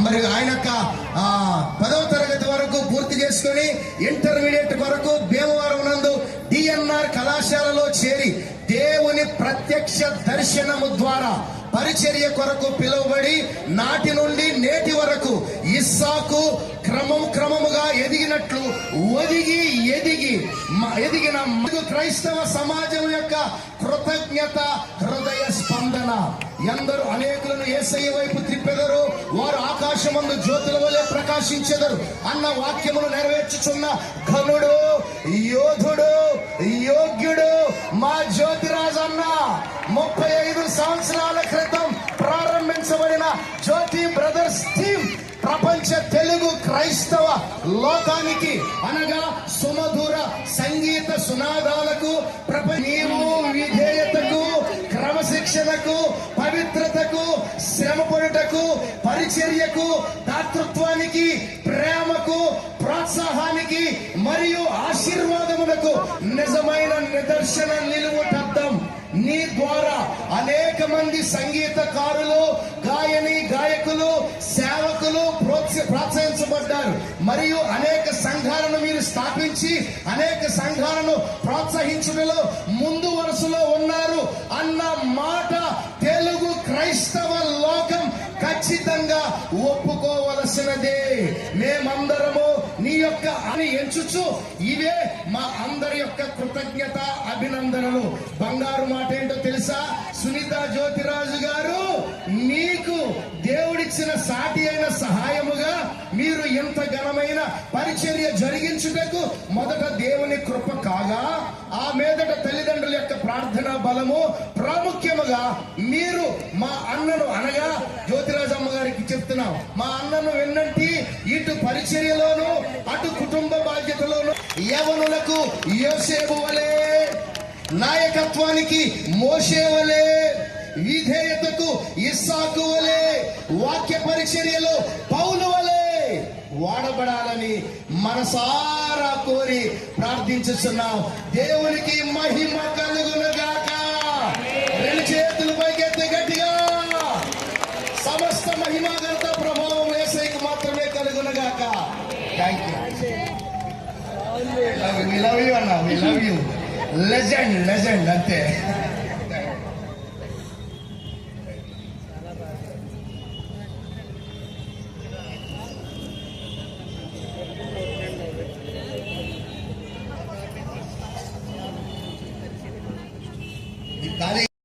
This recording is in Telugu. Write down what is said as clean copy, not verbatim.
మరి ఆయన 10వ తరగతి వరకు పూర్తి చేసుకుని ఇంటర్మీడియట్ వరకు భీమవరం నందు డిఎన్ఆర్ కళాశాలలో చేరి దేవుని ప్రత్యక్ష దర్శనము ద్వారా పరిచర్య కొరకు పిలువబడి నాటి నుండి నేటి వరకు ఇస్సాకు క్రమముగా ఎదిగినట్లు ఎదిగిన క్రైస్తవ సమాజం యొక్క కృతజ్ఞత హృదయ స్పందన. ఎందరూ అనేకులను యేసయ్య వైపు త్రిప్పెదరు, వారు ఆకాశమందు జ్యోతుల వలె ప్రకాశించెదరు అన్న వాక్యమును నెరవేర్చుచున్న ఘనుడు, యోధుడు, యోగ్యుడు మా జ్యోతిరాజ్ అన్న 35 సంవత్సరాల క్రితం ప్రారంభించబడిన జ్యోతి బ్రదర్స్ టీమ్ ప్రపంచ తెలుగు క్రైస్తవ లోకానికి అనగా సుమధుర సంగీత సునాదాలకు, నీవు విధేయతకు, క్రమశిక్షణకు, పవిత్రతకు, శ్రమపడుటకు, పరిచర్యకు, దాతృత్వానికి, ప్రేమకు, ప్రోత్సాహానికి మరియు ఆశీర్వాదములకు నిజమైన నిదర్శన నిలువుటద్దం. నీ ద్వారా అనేక మంది సంగీతకారులు, గాయకులు, సేవకులు ప్రోత్సహించబడ్డారు. మరియు అనేక సంఘాలను మీరు స్థాపించి అనేక సంఘాలను ప్రోత్సహించడంలో ముందు వరుసలో ఉన్నారు అన్న మాట తెలుగు క్రైస్తవ లోకం ఖచ్చితంగా ఒప్పుకోవలసినదే. మేమందరము నీ యొక్క అని ఎంచుచు ఇవే మా అందరి యొక్క కృతజ్ఞత, అభినందనలు. బంగారు మాట ఏంటో తెలుసా? సునీత జ్యోతిరాజు గారు, మీకు దేవుడిచ్చిన సాటి అయిన సహాయముగా మీరు ఎంత ఘనమైన పరిచర్య జరిగించుటకు మొదట దేవుని కృప కాగా, ఆ మీదట తల్లిదండ్రుల యొక్క ప్రార్థనా బలము, ప్రాముఖ్యముగా మీరు మా అన్నను అనగా జ్యోతిరాజమ్మ గారికి చెప్తున్నాం, మా అన్నను వెన్నంటి ఇటు పరిచర్యలోను అటు కుటుంబ బాధ్యతలోను యవనులకు యోసేపు వలె, నాయకత్వానికి మోషే వలె, విధేయతకు ఇస్సాకు వలె, వాక్య పరిచర్యలో పౌలు వలె వాడబడాలని మనసారా కోరి ప్రార్థించుతున్నాం. దేవునికి మహిమ కలుగునుగాక. 2 చేతులు పైకెత్తి గట్టిగా. సమస్త మహిమ ఘనత ప్రభావం యేసయ్యకు మాత్రమే కలుగునుగాక. Thank you. We love you అన్న, we love you. లెజెండ్ అంతే.